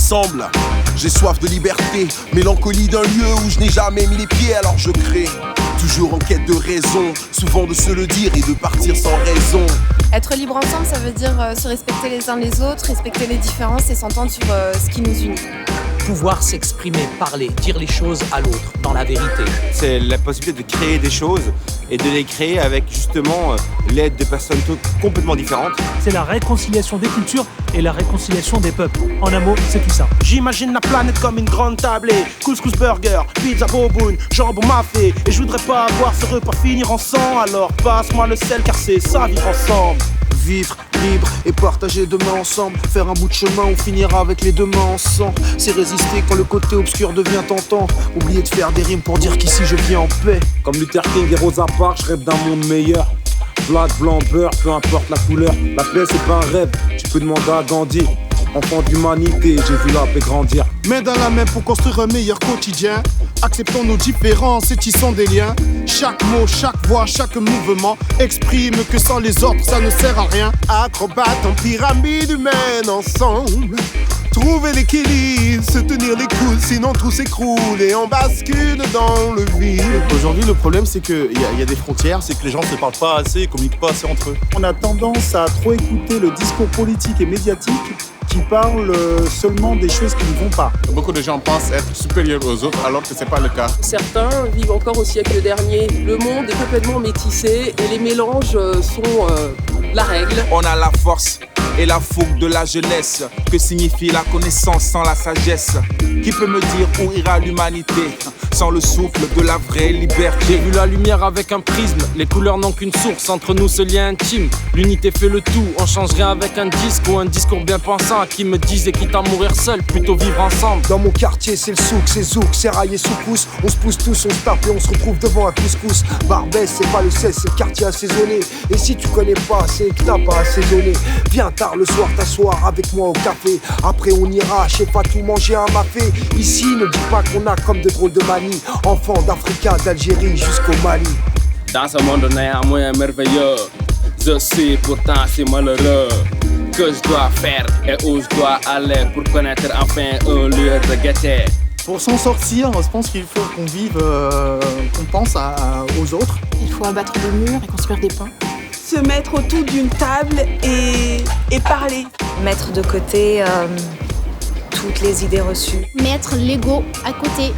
ensemble. J'ai soif de liberté, mélancolie d'un lieu où je n'ai jamais mis les pieds, alors je crée. Toujours en quête de raison, souvent de se le dire et de partir sans raison. Être libre ensemble, ça veut dire se respecter les uns les autres, respecter les différences et s'entendre sur ce qui nous unit. Pouvoir s'exprimer, parler, dire les choses à l'autre, dans la vérité. C'est la possibilité de créer des choses et de les créer avec justement l'aide de personnes complètement différentes. C'est la réconciliation des cultures et la réconciliation des peuples. En un mot, c'est tout ça. J'imagine la planète comme une grande tablée. Couscous burger, pizza boboon, jambon mafé. Et je voudrais pas voir ce repas finir en sang. Alors passe-moi le sel car c'est ça vivre ensemble. Vivre libre et partager demain ensemble. Faire un bout de chemin, on finira avec les deux mains ensemble. C'est résister quand le côté obscur devient tentant. Oublier de faire des rimes pour dire qu'ici je vis en paix. Comme Luther King et Rosa Parks, je rêve d'un monde meilleur. Black, blanc, beurre, peu importe la couleur. La paix c'est pas un rêve, tu peux demander à Gandhi. Enfant d'humanité, j'ai vu la paix grandir. Main dans la main pour construire un meilleur quotidien. Acceptons nos différences et tissons des liens. Chaque mot, chaque voix, chaque mouvement exprime que sans les autres ça ne sert à rien. Acrobates en pyramide humaine ensemble. Trouver l'équilibre, se tenir les coudes, sinon tout s'écroule et on bascule dans le vide. Aujourd'hui, le problème, c'est qu'il y a des frontières, c'est que les gens ne se parlent pas assez, ne communiquent pas assez entre eux. On a tendance à trop écouter le discours politique et médiatique qui parle seulement des choses qui ne vont pas. Beaucoup de gens pensent être supérieurs aux autres alors que ce n'est pas le cas. Certains vivent encore au siècle dernier. Le monde est complètement métissé et les mélanges sont la règle. On a la force et la fougue de la jeunesse. Que signifie la connaissance sans la sagesse? Qui peut me dire où ira l'humanité sans le souffle de la vraie liberté? J'ai vu la lumière avec un prisme. Les couleurs n'ont qu'une source. Entre nous ce lien intime. L'unité fait le tout. On change rien avec un disque ou un discours bien pensant qui me disait quitte à mourir seul, plutôt vivre ensemble. Dans mon quartier c'est le souk, c'est zouk, c'est raillé sous pouce. On se pousse tous, on se tape et on se retrouve devant un couscous. Barbès c'est pas le 16, c'est le quartier assaisonné. Et si tu connais pas, c'est que t'as pas assaisonné. Viens tard le soir t'asseoir avec moi au café. Après on ira chez Fatou manger un mafé. Ici ne dis pas qu'on a comme de drôles de manies. Enfants d'Africa, d'Algérie jusqu'au Mali. Dans ce monde néanmoins merveilleux, je sais pourtant si malheureux. Que je dois faire et où je dois aller pour connaître enfin un lieu de gaieté. Pour s'en sortir, je pense qu'il faut qu'on vive, qu'on pense aux autres. Il faut abattre des murs et construire des ponts. Se mettre autour d'une table et parler. Mettre de côté toutes les idées reçues. Mettre l'ego à côté.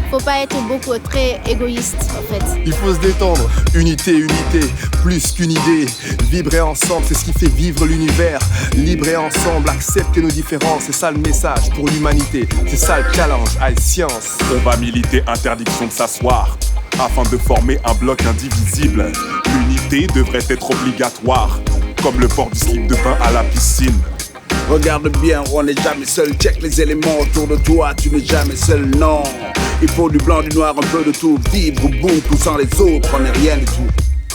Faut pas être beaucoup très égoïste en fait. Il faut se détendre. Unité, unité, plus qu'une idée. Vibrer ensemble, c'est ce qui fait vivre l'univers. Libre et ensemble, accepter nos différences. C'est ça le message pour l'humanité. C'est ça le challenge, science. On va militer interdiction de s'asseoir afin de former un bloc indivisible. L'unité devrait être obligatoire, comme le port du slip de bain à la piscine. Regarde bien, on n'est jamais seul. Check les éléments autour de toi, tu n'es jamais seul, non. Il faut du blanc, du noir, un peu de tout. Vivre au bout, tout sans les autres, on n'est rien du tout.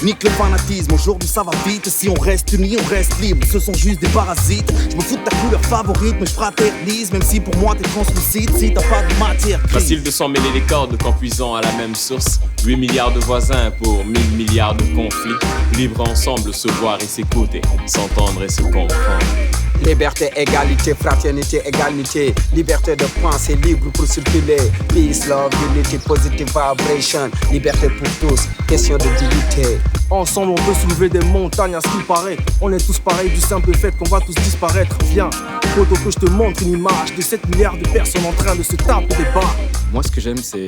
Nique le fanatisme, aujourd'hui ça va vite. Si on reste unis, on reste libre. Ce sont juste des parasites. Je me fous de ta couleur favorite, mais je fraternise. Même si pour moi t'es translucide, si t'as pas de matière grise. Facile de s'emmêler les cordes qu'en puisant à la même source. 8 milliards de voisins pour 1000 milliards de conflits. Vivre ensemble, se voir et s'écouter, s'entendre et se comprendre. Liberté, égalité, fraternité, égalité. Liberté de penser, libre pour circuler. Peace, love, unity, positive vibration. Liberté pour tous, question de dignité. Ensemble on peut soulever des montagnes à ce qu'il paraît. On est tous pareils du simple fait qu'on va tous disparaître. Viens, photo que je te montre une image de 7 milliards de personnes en train de se taper des barres. Moi ce que j'aime c'est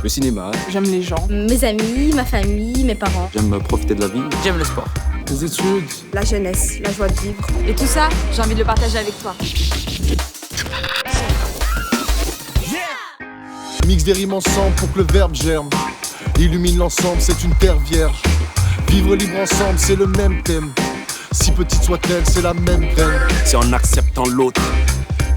le cinéma. J'aime les gens. Mes amis, ma famille, mes parents. J'aime profiter de la vie. J'aime le sport. Les études. La jeunesse, la joie de vivre. Et tout ça, j'ai envie de le partager avec toi. Mix des rimes ensemble pour que le verbe germe. Illumine l'ensemble, c'est une terre vierge. Vivre libre ensemble, c'est le même thème. Si petite soit-elle, c'est la même graine. C'est en acceptant l'autre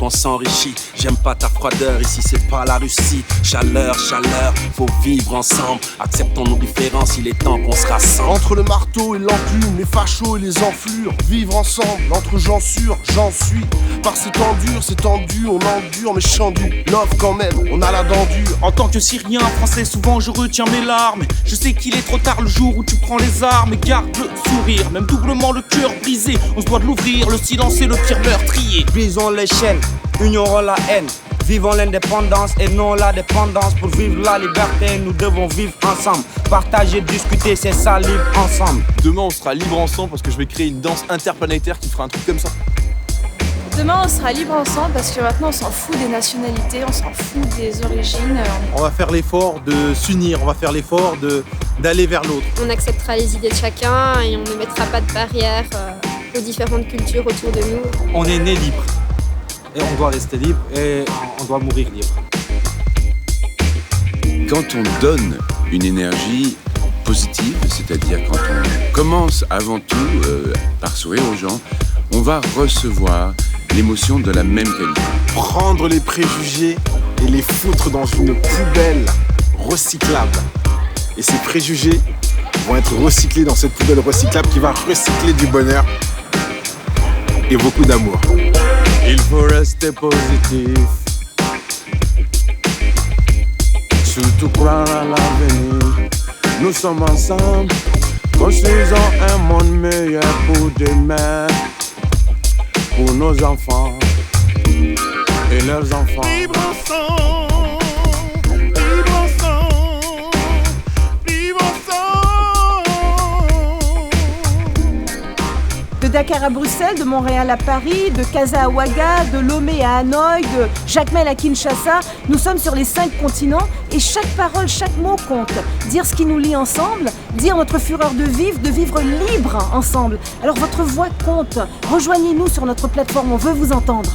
qu'on s'enrichit. J'aime pas ta froideur, ici c'est pas la Russie. Chaleur, chaleur, faut vivre ensemble. Acceptons nos différences, il est temps qu'on se rassemble. Entre le marteau et l'enclume, les fachos et les enflures. Vivre ensemble, entre gens sûrs, j'en suis. Par ces temps durs, c'est tendu, on endure, mais chandu. Love quand même, on a la dent dure. En tant que Syrien, français, souvent je retiens mes larmes. Je sais qu'il est trop tard le jour où tu prends les armes. Et garde le sourire, même doublement le cœur brisé. On se doit de l'ouvrir, le silence est le pire meurtrier. Brisons les chaînes, Ignorons la haine, vivons l'indépendance et non la dépendance. Pour vivre la liberté, nous devons vivre ensemble. Partager, discuter, c'est ça, libre ensemble. Demain, on sera libre ensemble parce que je vais créer une danse interplanétaire qui fera un truc comme ça. Demain, on sera libre ensemble parce que maintenant, on s'en fout des nationalités, on s'en fout des origines. On va faire l'effort de s'unir, on va faire l'effort d'aller vers l'autre. On acceptera les idées de chacun et on ne mettra pas de barrières aux différentes cultures autour de nous. On est né libre et on doit rester libre et on doit mourir libre. Quand on donne une énergie positive, c'est-à-dire quand on commence avant tout par sourire aux gens, on va recevoir l'émotion de la même qualité. Prendre les préjugés et les foutre dans une poubelle recyclable. Et ces préjugés vont être recyclés dans cette poubelle recyclable qui va recycler du bonheur et beaucoup d'amour. Il faut rester positif, surtout croire à l'avenir. Nous sommes ensemble, construisons un monde meilleur pour demain, pour nos enfants et leurs enfants. Libre ensemble, libre ensemble, libre ensemble. De Dakar à Bruxelles, de Montréal à Paris, de Casa à Ouaga, de Lomé à Hanoï, de Jacmel à Kinshasa, nous sommes sur les 5 continents et chaque parole, chaque mot compte. Dire ce qui nous lie ensemble, dire notre fureur de vivre libre ensemble. Alors votre voix compte. Rejoignez-nous sur notre plateforme, on veut vous entendre.